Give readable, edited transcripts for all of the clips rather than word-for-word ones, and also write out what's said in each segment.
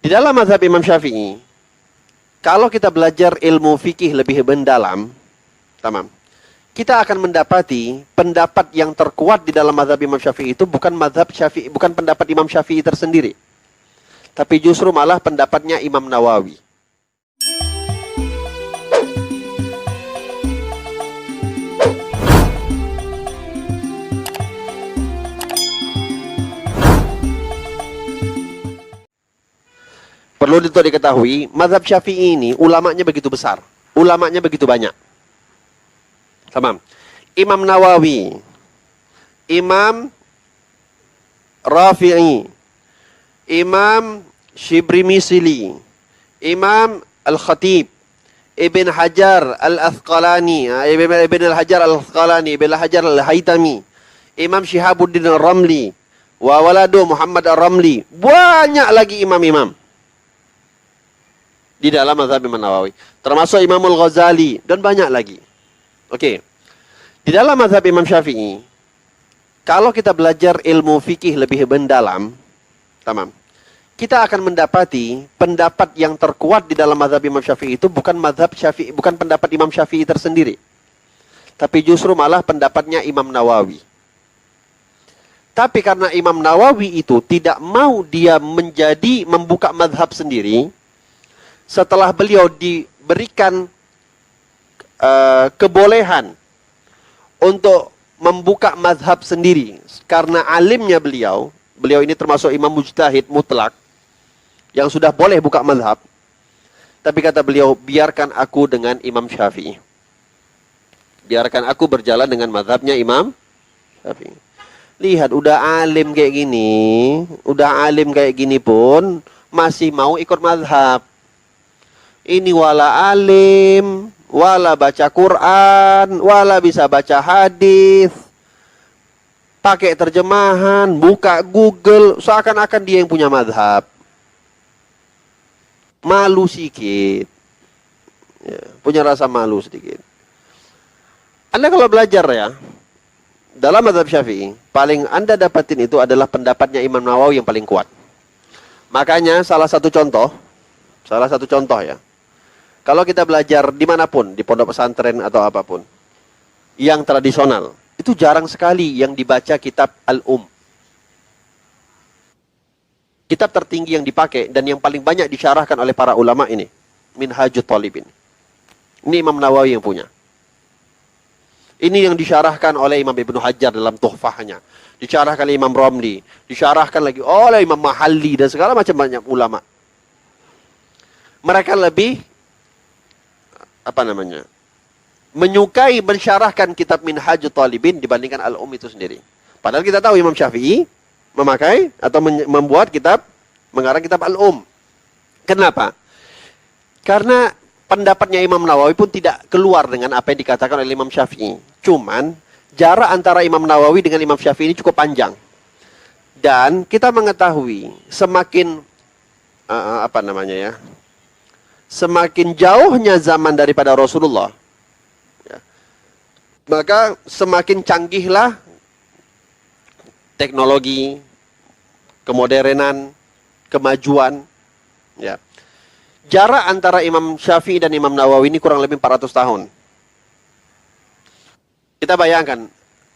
Di dalam mazhab Imam Syafi'i, kalau kita belajar ilmu fikih lebih mendalam, tamam, kita akan mendapati pendapat yang terkuat di dalam mazhab Imam Syafi'i itu bukan mazhab Syafi'i, bukan pendapat Imam Syafi'i tersendiri, tapi justru malah pendapatnya Imam Nawawi. Perlu diketahui, mazhab Syafi'i ini ulamanya begitu besar, ulamanya begitu banyak. Tamam. Imam Nawawi, Imam Rafi'i, Imam Shibri Misli, Imam Al-Khatib, Ibn Hajar Al-Asqalani, Ibn Hajar Al-Asqalani, Ibn Hajar Al-Haytami, Imam Syihabuddin Al-Ramli, wa waladu Muhammad Al-Ramli. Banyak lagi imam-imam di dalam mazhab Imam Nawawi, termasuk Imam Al-Ghazali dan banyak lagi. Oke. Di dalam mazhab Imam Syafi'i, kalau kita belajar ilmu fikih lebih mendalam, tamam, kita akan mendapati pendapat yang terkuat di dalam mazhab Imam Syafi'i itu bukan mazhab Syafi'i, bukan pendapat Imam Syafi'i tersendiri, tapi justru malah pendapatnya Imam Nawawi. Tapi karena Imam Nawawi itu tidak mau dia membuka mazhab sendiri, setelah beliau diberikan kebolehan untuk membuka mazhab sendiri karena alimnya beliau ini termasuk imam mujtahid mutlak yang sudah boleh buka mazhab, tapi kata beliau, biarkan aku dengan Imam Syafi'i, biarkan aku berjalan dengan mazhabnya Imam Syafi'i. Lihat, udah alim kayak gini pun masih mau ikut mazhab. Ini wala alim, wala baca Quran, wala bisa baca hadis, pakai terjemahan, buka Google, seakan-akan dia yang punya mazhab. Malu sedikit, ya, punya rasa malu sedikit. Anda kalau belajar ya, dalam mazhab Syafi'i, paling Anda dapatin itu adalah pendapatnya Imam Nawawi yang paling kuat. Makanya salah satu contoh ya, kalau kita belajar dimanapun, di pondok pesantren atau apapun, yang tradisional, itu jarang sekali yang dibaca kitab Al-Um. Kitab tertinggi yang dipakai dan yang paling banyak disyarahkan oleh para ulama ini, Minhajut Thalibin. Ini Imam Nawawi yang punya. Ini yang disyarahkan oleh Imam Ibnu Hajar dalam Tuhfahnya. Disyarahkan oleh Imam Ramli. Disyarahkan lagi oleh Imam Mahalli dan segala macam banyak ulama. Mereka lebih menyukai mensyarahkan kitab Minhajut Thalibin dibandingkan Al-Um itu sendiri. Padahal kita tahu Imam Syafi'i memakai atau membuat kitab, mengarang kitab Al-Um. Kenapa? Karena pendapatnya Imam Nawawi pun tidak keluar dengan apa yang dikatakan oleh Imam Syafi'i. Cuman jarak antara Imam Nawawi dengan Imam Syafi'i ini cukup panjang. Dan kita mengetahui semakin semakin jauhnya zaman daripada Rasulullah, ya, maka semakin canggihlah teknologi, kemodernan, kemajuan. Ya. Jarak antara Imam Syafi'i dan Imam Nawawi ini kurang lebih 400 tahun. Kita bayangkan,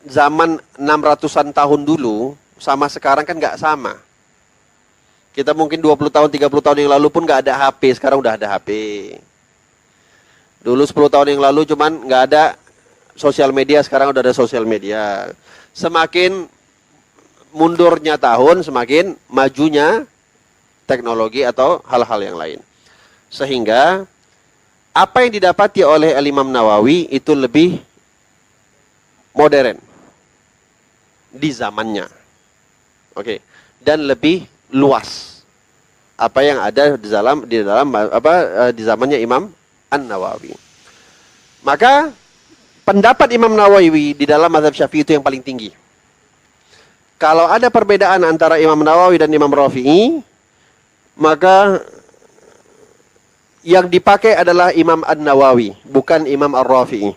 zaman 600-an tahun dulu sama sekarang kan nggak sama. Kita mungkin 20 tahun, 30 tahun yang lalu pun nggak ada HP, sekarang udah ada HP. Dulu 10 tahun yang lalu cuman nggak ada sosial media, sekarang udah ada sosial media. Semakin mundurnya tahun, semakin majunya teknologi atau hal-hal yang lain. Sehingga apa yang didapati oleh Imam Nawawi itu lebih modern di zamannya. Oke. Dan lebih luas apa yang ada di zamannya Imam An-Nawawi. Maka pendapat Imam Nawawi di dalam mazhab Syafi'i itu yang paling tinggi. Kalau ada perbedaan antara Imam Nawawi dan Imam Rafi'i, maka yang dipakai adalah Imam An-Nawawi, bukan Imam Ar-Rafi'i.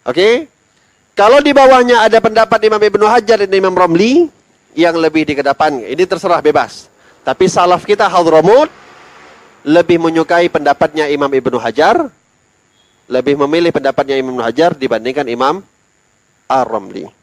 Oke? Kalau di bawahnya ada pendapat Imam Ibnu Hajar dan Imam Ramli yang lebih dikedepankan, ini terserah bebas. Tapi salaf kita Hadramut lebih menyukai pendapatnya Imam Ibnu Hajar, lebih memilih pendapatnya Imam Ibnu Hajar dibandingkan Imam Ar-Ramli.